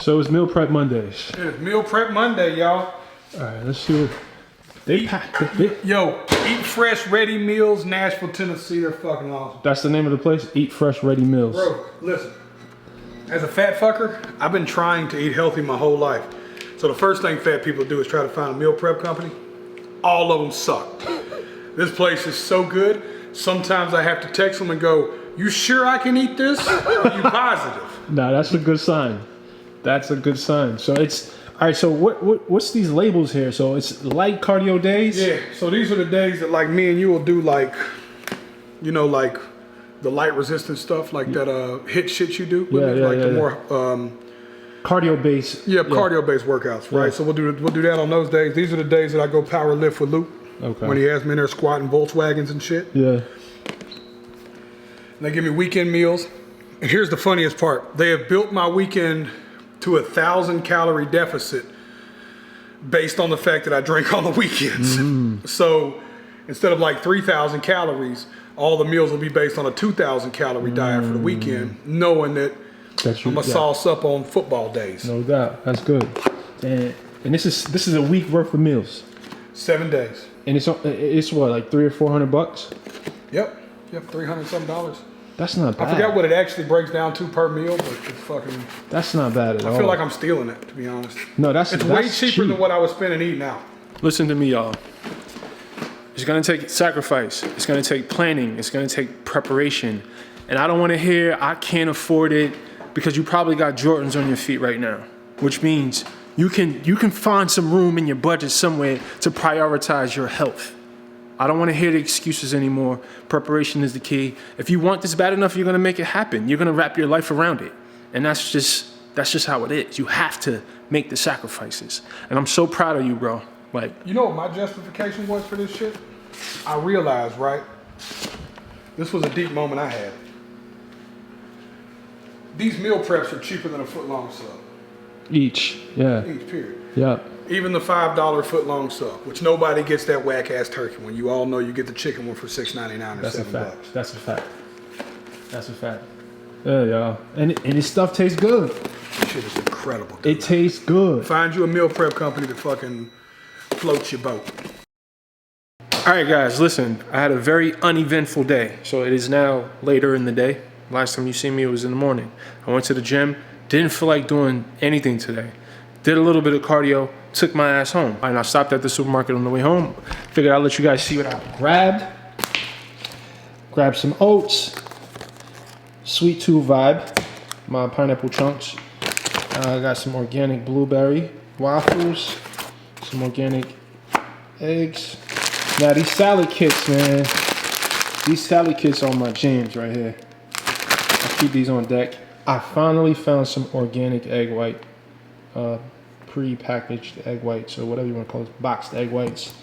So it's Meal Prep Mondays. It's Meal Prep Monday, y'all. All right, let's see what they pack. Yo, Eat Fresh Ready Meals, Nashville, Tennessee. They're fucking awesome. That's the name of the place? Eat Fresh Ready Meals. Bro, listen. As a fat fucker, I've been trying to eat healthy my whole life. So the first thing fat people do is try to find a meal prep company. All of them suck. This place is so good. Sometimes I have to text them and go, "You sure I can eat this? Are you positive?" Nah, that's a good sign. That's a good sign. So it's all right. So what's these labels here? So it's light cardio days. Yeah. So these are the days that like me and you will do like, you know, like the light resistance stuff, like that hit shit you do. The more cardio based. Yeah, cardio based workouts, right? So we'll do that on those days. These are the days that I go power lift with Luke. Okay. When he has me in there squatting Volkswagens and shit. Yeah. And they give me weekend meals. And here's the funniest part. They have built my weekend to 1,000 calorie deficit based on the fact that I drink on the weekends. So instead of like 3,000 calories, all the meals will be based on a 2,000 calorie diet for the weekend, knowing that I'm gonna sauce up on football days. No doubt. That's good. And this is a week worth of meals. 7 days. And it's what, like $300 or $400? Yep, $300 something. That's not bad. I forgot what it actually breaks down to per meal, but it's fucking. That's not bad at all. I feel like I'm stealing it, to be honest. No, that's way cheaper than what I was spending eating out. Listen to me, y'all. It's gonna take sacrifice. It's gonna take planning. It's gonna take preparation. And I don't want to hear I can't afford it, because you probably got Jordans on your feet right now, which means you can find some room in your budget somewhere to prioritize your health. I don't want to hear the excuses anymore. Preparation is the key. If you want this bad enough, you're gonna make it happen. You're gonna wrap your life around it, and that's just how it is. You have to make the sacrifices, and I'm so proud of you, bro. Like, you know what my justification was for this shit? I realized, right? This was a deep moment I had. These meal preps are cheaper than a foot-long sub. Each, yeah. Each, period. Yeah. Even the $5 foot-long sub, which nobody gets that whack-ass turkey when you all know you get the chicken one for $6.99 or That's $7. A fact. That's a fact. That's a fact. Yeah, y'all. And this stuff tastes good. This shit is incredible, dude. It tastes good. Find you a meal prep company to fucking float your boat. All right, guys, listen. I had a very uneventful day. So it is now later in the day. Last time you see me, it was in the morning. I went to the gym. Didn't feel like doing anything today. Did a little bit of cardio. Took my ass home. And I stopped at the supermarket on the way home. Figured I'd let you guys see what I grabbed. Grabbed some oats. Sweet Tooth Vibe. My pineapple chunks. I got some organic blueberry waffles. Some organic eggs. Now these salad kits, man. These salad kits are my jams right here. I keep these on deck. I finally found some organic egg white. Pre-packaged egg whites, or whatever you want to call it, boxed egg whites.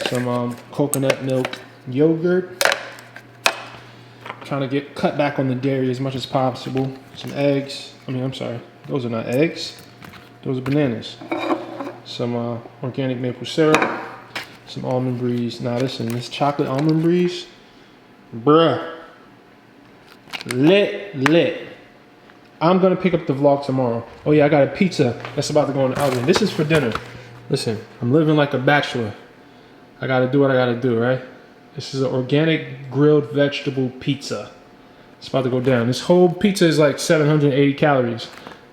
Some coconut milk yogurt. Trying to cut back on the dairy as much as possible. Some eggs. I'm sorry, those are not eggs. Those are bananas. Some organic maple syrup. Some almond breeze. Now listen, this chocolate almond breeze, bruh, lit. I'm gonna pick up the vlog tomorrow. Oh yeah, I got a pizza that's about to go in the oven. This is for dinner. Listen, I'm living like a bachelor. I gotta do what I gotta do, right? This is an organic grilled vegetable pizza. It's about to go down. This whole pizza is like 780 calories.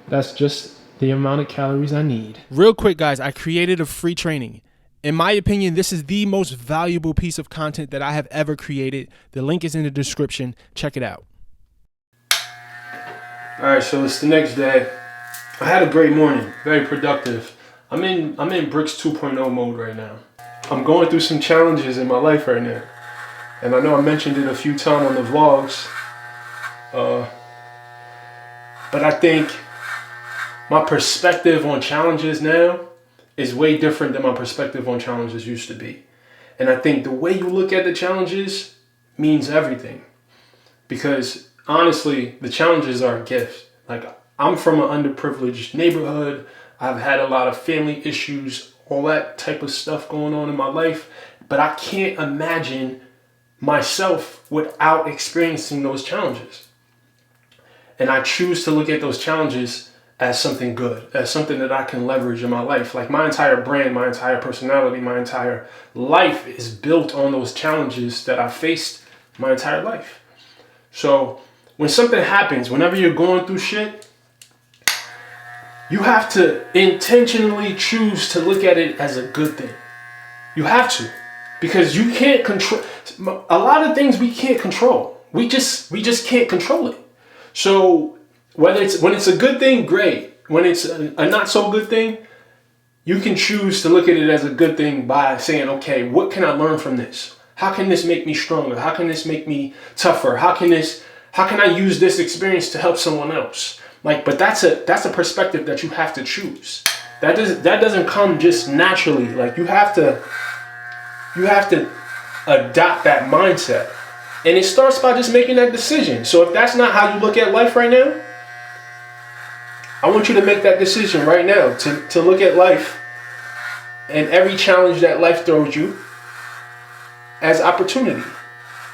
That's just the amount of calories I need. Real quick, guys, I created a free training. In my opinion, this is the most valuable piece of content that I have ever created. The link is in the description. Check it out. All right, so it's the next day. I had a great morning, very productive. I'm in Brix 2.0 mode right now. I'm going through some challenges in my life right now. And I know I mentioned it a few times on the vlogs. But I think my perspective on challenges now is way different than my perspective on challenges used to be. And I think the way you look at the challenges means everything. Because honestly, the challenges are a gift. Like, I'm from an underprivileged neighborhood. I've had a lot of family issues, all that type of stuff going on in my life. But I can't imagine myself without experiencing those challenges. And I choose to look at those challenges as something good, as something that I can leverage in my life. Like my entire brand, my entire personality, my entire life is built on those challenges that I faced my entire life. So when something happens, whenever you're going through shit, you have to intentionally choose to look at it as a good thing. You have to, because you can't control a lot of things. We can't control. We just can't control it. So when it's a good thing, great. When it's a not so good thing, you can choose to look at it as a good thing by saying, okay, what can I learn from this? How can this make me stronger? How can this make me tougher? How can I use this experience to help someone else? Like, but that's a perspective that you have to choose. That doesn't come just naturally. Like you have to adopt that mindset. And it starts by just making that decision. So if that's not how you look at life right now, I want you to make that decision right now to look at life and every challenge that life throws you as opportunity.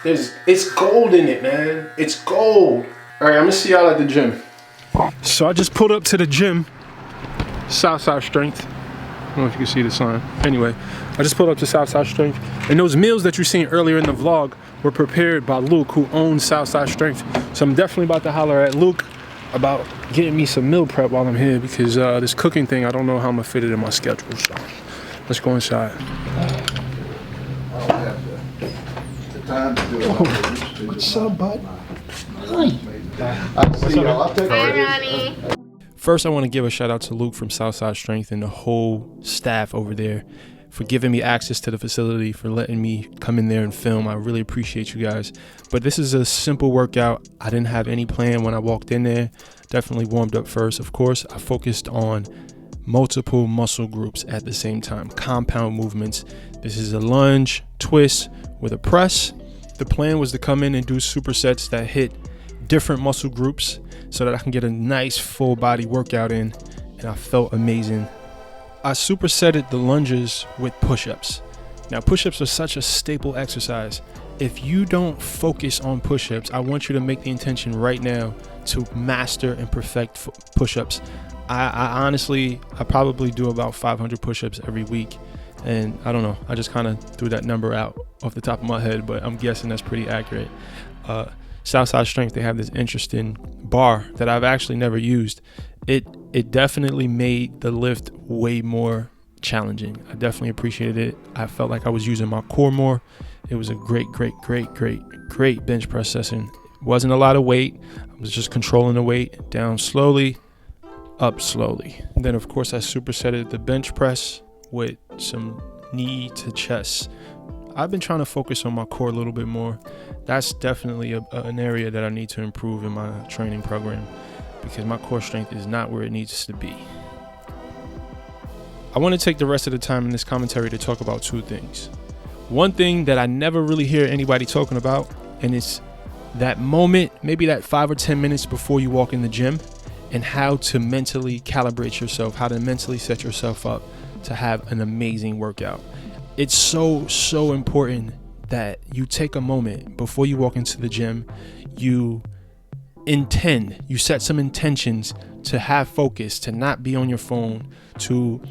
It's gold in it, man. It's gold. All right, I'm gonna see y'all at the gym. So I just pulled up to the gym, Southside Strength. I don't know if you can see the sign. Anyway, I just pulled up to Southside Strength, and those meals that you've seen earlier in the vlog were prepared by Luke, who owns Southside Strength. So I'm definitely about to holler at Luke about getting me some meal prep while I'm here, because this cooking thing, I don't know how I'm gonna fit it in my schedule. So let's go inside. Time to do it. What's up, bud? I'll see y'all. I'll take Hi, care. Ronnie. First, I want to give a shout out to Luke from Southside Strength and the whole staff over there for giving me access to the facility, for letting me come in there and film. I really appreciate you guys. But this is a simple workout. I didn't have any plan when I walked in there. Definitely warmed up first. Of course, I focused on multiple muscle groups at the same time, compound movements. This is a lunge, twist with a press. The plan was to come in and do supersets that hit different muscle groups so that I can get a nice full body workout in, and I felt amazing. I supersetted the lunges with push-ups. Now, push-ups are such a staple exercise. If you don't focus on push-ups, I want you to make the intention right now to master and perfect push-ups. I honestly probably do about 500 push-ups every week, and I don't know, I just kind of threw that number out off the top of my head, but I'm guessing that's pretty accurate. Southside Strength, they have this interesting bar that I've actually never used. It definitely made the lift way more challenging. I definitely appreciated it. I felt like I was using my core more. It was a great bench press session. It wasn't a lot of weight. I was just controlling the weight down slowly, up slowly. And then of course I supersetted the bench press with some knee to chest. I've been trying to focus on my core a little bit more. That's definitely an area that I need to improve in my training program, because my core strength is not where it needs to be. I want to take the rest of the time in this commentary to talk about two things. One thing that I never really hear anybody talking about, and it's that moment, maybe that 5 or 10 minutes before you walk in the gym, and how to mentally calibrate yourself, how to mentally set yourself up to have an amazing workout. It's so important that you take a moment before you walk into the gym. You set some intentions to have focus, to not be on your phone, to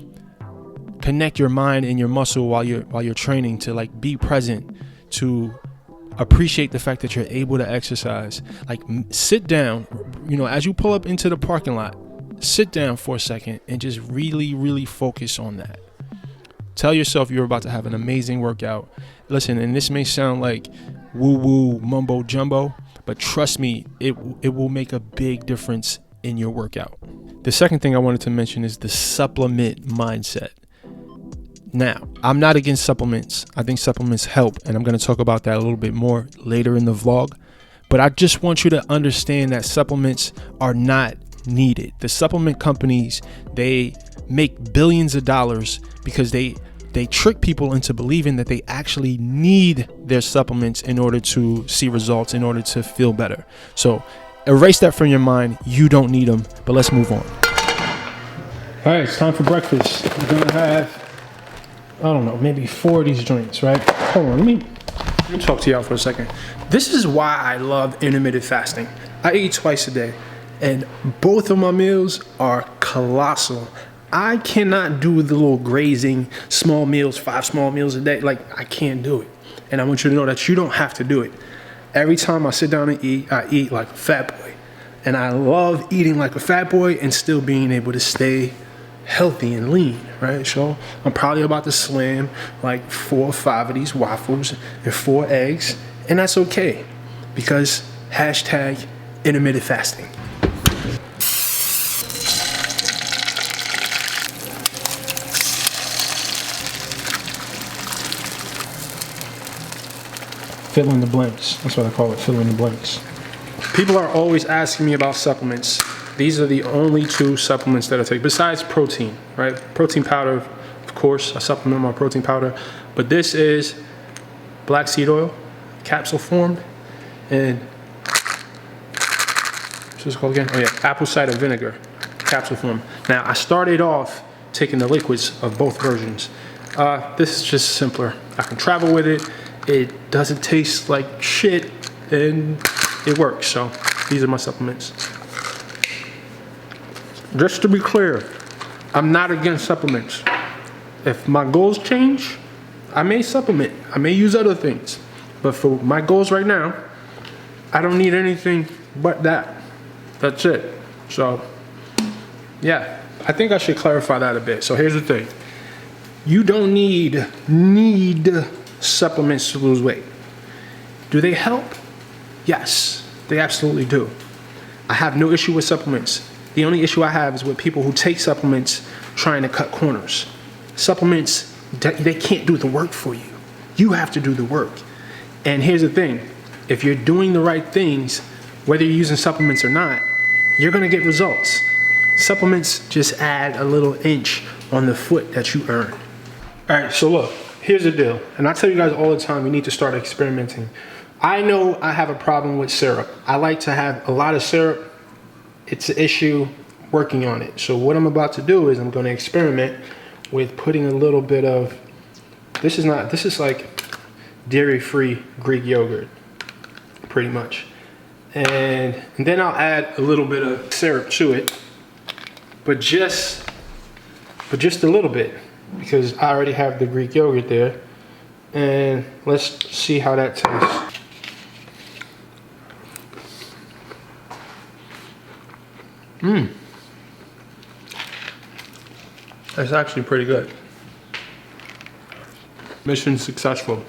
connect your mind and your muscle while you're training, to like be present, to appreciate the fact that you're able to exercise. Like sit down, as you pull up into the parking lot, sit down for a second and just really focus on that. Tell yourself you're about to have an amazing workout. Listen, and this may sound like woo-woo mumbo jumbo, but trust me, it will make a big difference in your workout. The second thing I wanted to mention is the supplement mindset. Now, I'm not against supplements. I think supplements help, and I'm going to talk about that a little bit more later in the vlog. But I just want you to understand that supplements are not needed. The supplement companies, they make billions of dollars because they trick people into believing that they actually need their supplements in order to see results, in order to feel better. So erase that from your mind. You don't need them, but let's move on. All right, it's time for breakfast. We're gonna have, I don't know, maybe 4 of these joints, right? Hold on, let me talk to y'all for a second. This is why I love intermittent fasting. I eat twice a day. And both of my meals are colossal. I cannot do the little grazing small meals, 5 small meals a day. Like, I can't do it. And I want you to know that you don't have to do it. Every time I sit down and eat, I eat like a fat boy. And I love eating like a fat boy and still being able to stay healthy and lean, right? So I'm probably about to slam like 4 or 5 of these waffles and 4 eggs. And that's okay, because hashtag intermittent fasting. Fill in the blanks. That's what I call it, fill in the blanks. People are always asking me about supplements. These are the only 2 supplements that I take, besides protein, right? Protein powder, of course, I supplement my protein powder. But this is black seed oil, capsule formed, and what's this called again? Oh yeah, apple cider vinegar, capsule form. Now, I started off taking the liquids of both versions. This is just simpler. I can travel with it. It doesn't taste like shit, and it works. So these are my supplements. Just to be clear, I'm not against supplements. If my goals change, I may supplement. I may use other things. But for my goals right now, I don't need anything but that. That's it. So, yeah, I think I should clarify that a bit. So here's the thing. You don't need supplements to lose weight. Do they help? Yes, they absolutely do. I have no issue with supplements. The only issue I have is with people who take supplements trying to cut corners. Supplements, they can't do the work for you. You have to do the work. And here's the thing. If you're doing the right things, whether you're using supplements or not, you're gonna get results. Supplements just add a little inch on the foot that you earn. All right, so look, here's the deal. And I tell you guys all the time, you need to start experimenting. I know I have a problem with syrup. I like to have a lot of syrup. It's an issue working on it. So what I'm about to do is I'm going to experiment with putting a little bit of, this is like dairy-free Greek yogurt, pretty much. And then I'll add a little bit of syrup to it, but just a little bit, because I already have the Greek yogurt there. And let's see how that tastes. That's actually pretty good. Mission successful.